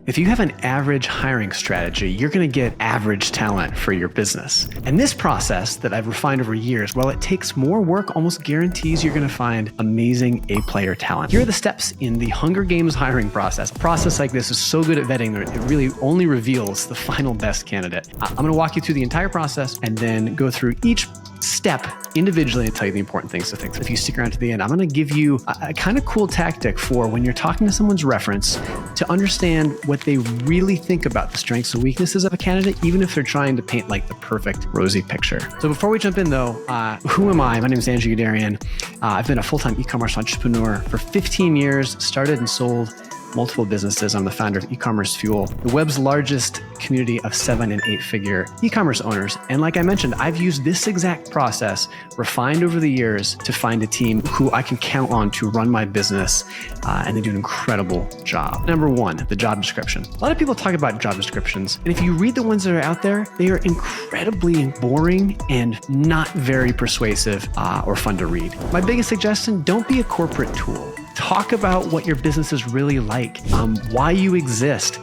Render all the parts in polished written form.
If you have an average hiring strategy, you're going to get average talent for your business. And this process that I've refined over years, while it takes more work, almost guarantees you're going to find amazing A-player talent. Here are the steps in the Hunger Games hiring process. A process like this is so good at vetting that it really only reveals the final best candidate. I'm going to walk you through the entire process and then go through each step individually and tell you the important things to think. So if you stick around to the end, I'm going to give you a kind of cool tactic for when you're talking to someone's reference to understand what they really think about the strengths and weaknesses of a candidate, even if they're trying to paint like the perfect rosy picture. So before we jump in though, who am I? My name is Andrew Guderian. I've been a full-time e-commerce entrepreneur for 15 years, started and sold multiple businesses. I'm the founder of E-commerce Fuel, the web's largest community of 7- and 8-figure e-commerce owners. And like I mentioned, I've used this exact process refined over the years to find a team who I can count on to run my business, and they do an incredible job. Number one, the job description. A lot of people talk about job descriptions, and if you read the ones that are out there, they are incredibly boring and not very persuasive or fun to read. My biggest suggestion, don't be a corporate tool. Talk about what your business is really like, why you exist,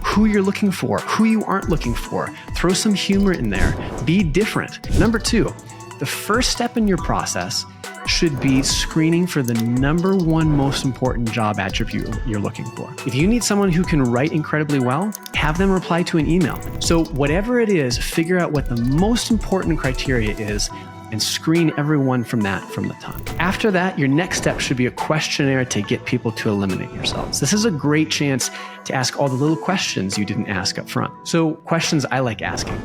who you're looking for, who you aren't looking for. Throw some humor in there. Be different. Number two, the first step in your process should be screening for the number one most important job attribute you're looking for. If you need someone who can write incredibly well, have them reply to an email. So whatever it is, figure out what the most important criteria is and screen everyone from the top. After that, your next step should be a questionnaire to get people to eliminate yourselves. This is a great chance to ask all the little questions you didn't ask up front. So questions I like asking.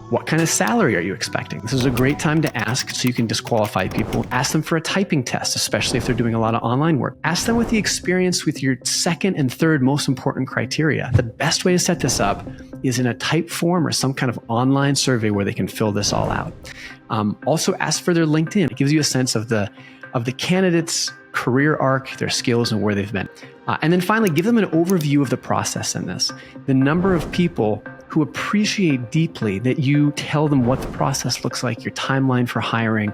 What kind of salary are you expecting? This is a great time to ask so you can disqualify people. Ask them for a typing test, especially if they're doing a lot of online work. Ask them with the experience with your second and third most important criteria. The best way to set this up is in a type form or some kind of online survey where they can fill this all out. Also ask for their LinkedIn. It gives you a sense of the candidate's career arc, their skills, and where they've been. And then finally, give them an overview of the process in this. The number of people who appreciate deeply that you tell them what the process looks like, your timeline for hiring.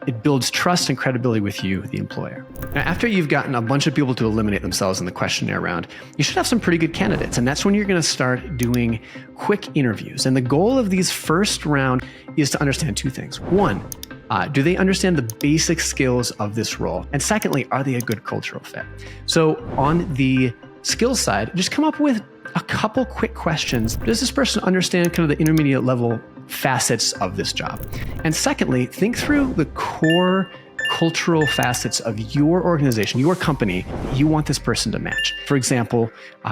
It builds trust and credibility with you, the employer. Now, after you've gotten a bunch of people to eliminate themselves in the questionnaire round, you should have some pretty good candidates. And that's when you're going to start doing quick interviews. And the goal of these first round is to understand two things. One, do they understand the basic skills of this role? And secondly, are they a good cultural fit? So on the skills side, just come up with a couple quick questions. Does this person understand kind of the intermediate level facets of this job? And secondly, think through the core cultural facets of your organization, your company, you want this person to match. For example,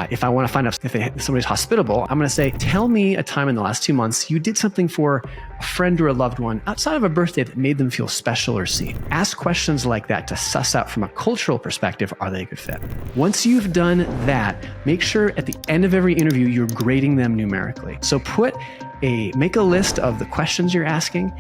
if I want to find out if somebody's hospitable, I'm going to say, tell me a time in the last 2 months you did something for a friend or a loved one outside of a birthday that made them feel special or seen. Ask questions like that to suss out from a cultural perspective, are they a good fit? Once you've done that, make sure at the end of every interview, you're grading them numerically. So make a list of the questions you're asking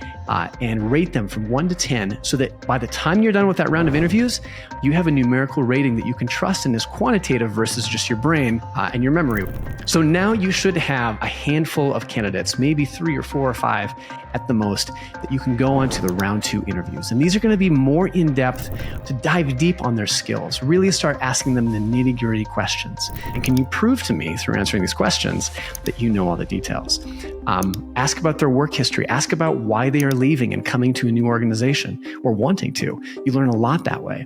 and rate them from 1 to 10 so that by the time you're done with that round of interviews, you have a numerical rating that you can trust and is quantitative versus just your brain and your memory. So now you should have a handful of candidates, maybe 3 or 4 or 5 at the most, that you can go on to the round 2 interviews. And these are going to be more in-depth to dive deep on their skills, really start asking them the nitty-gritty questions. And can you prove to me through answering these questions that you know all the details? Ask about their work history. Ask about why they are leaving and coming to a new organization or wanting to. You learn a lot that way.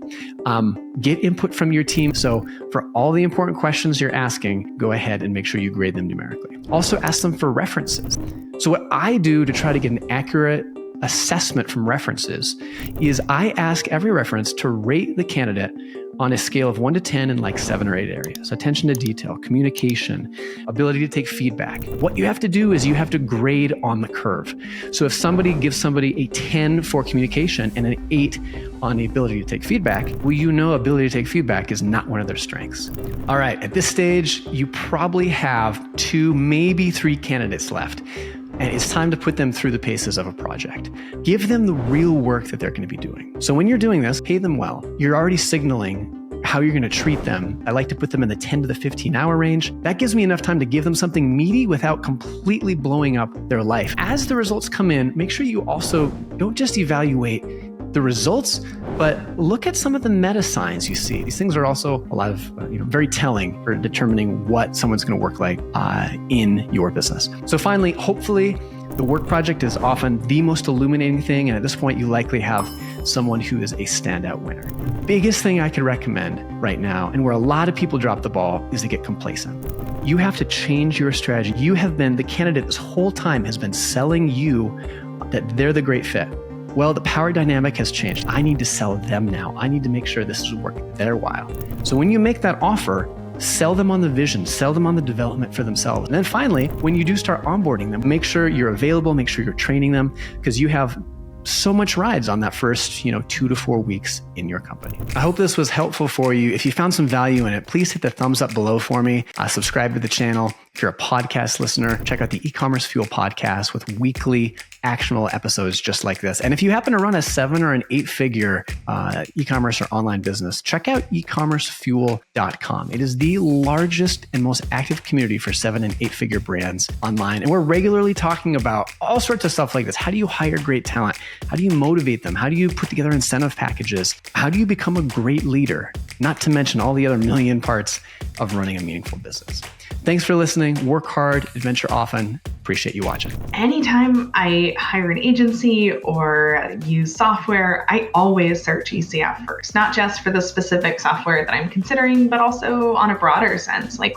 Get input from your team. So for all the important questions you're asking, go ahead and make sure you grade them numerically. Also ask them for references. So what I do to try to get an accurate assessment from references is I ask every reference to rate the candidate on a scale of 1 to 10 in like 7 or 8 areas. Attention to detail, communication, ability to take feedback. What you have to do is you have to grade on the curve. So if somebody gives somebody a 10 for communication and an 8 on the ability to take feedback, well, you know ability to take feedback is not one of their strengths. All right, at this stage, you probably have 2, maybe 3 candidates left. And it's time to put them through the paces of a project. Give them the real work that they're going to be doing. So when you're doing this, pay them well. You're already signaling how you're going to treat them. I like to put them in the 10 to the 15 hour range. That gives me enough time to give them something meaty without completely blowing up their life. As the results come in, make sure you also don't just evaluate the results, but look at some of the meta signs you see. These things are also a lot of very telling for determining what someone's going to work like in your business. So finally, hopefully, the work project is often the most illuminating thing, and at this point, you likely have someone who is a standout winner. Biggest thing I could recommend right now, and where a lot of people drop the ball, is to get complacent. You have to change your strategy. You have been, the candidate this whole time has been selling you that they're the great fit. Well, the power dynamic has changed. I need to sell them now. I need to make sure this is worth their while. So when you make that offer, sell them on the vision, sell them on the development for themselves. And then finally, when you do start onboarding them, make sure you're available, make sure you're training them, because you have so much rides on that first, 2 to 4 weeks in your company. I hope this was helpful for you. If you found some value in it, please hit the thumbs up below for me. Subscribe to the channel. If you're a podcast listener, check out the E-commerce Fuel podcast with weekly actionable episodes just like this. And if you happen to run a 7 or an 8-figure e-commerce or online business, check out ecommercefuel.com. It is the largest and most active community for 7 and 8-figure brands online. And we're regularly talking about all sorts of stuff like this. How do you hire great talent? How do you motivate them? How do you put together incentive packages? How do you become a great leader? Not to mention all the other million parts of running a meaningful business. Thanks for listening. Work hard, adventure often. Appreciate you watching. Anytime I hire an agency or use software, I always search ECF first, not just for the specific software that I'm considering, but also on a broader sense. Like,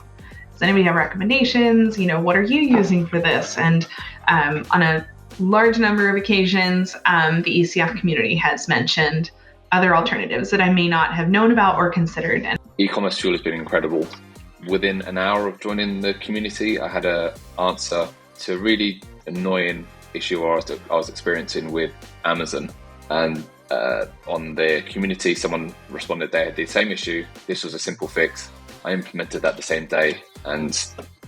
does anybody have recommendations? What are you using for this? And on a large number of occasions, the ECF community has mentioned other alternatives that I may not have known about or considered. And E-commerce Fuel has been incredible. Within an hour of joining the community, I had an answer to a really annoying issue I was experiencing with Amazon. And on their community, someone responded they had the same issue. This was a simple fix. I implemented that the same day, and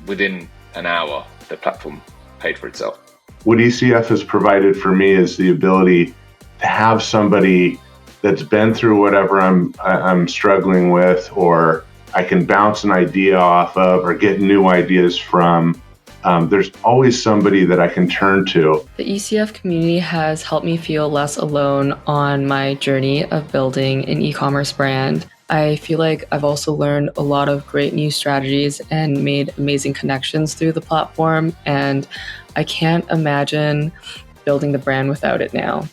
within an hour, the platform paid for itself. What ECF has provided for me is the ability to have somebody that's been through whatever I'm struggling with, or I can bounce an idea off of or get new ideas from. There's always somebody that I can turn to. The ECF community has helped me feel less alone on my journey of building an e-commerce brand. I feel like I've also learned a lot of great new strategies and made amazing connections through the platform, and I can't imagine building the brand without it now.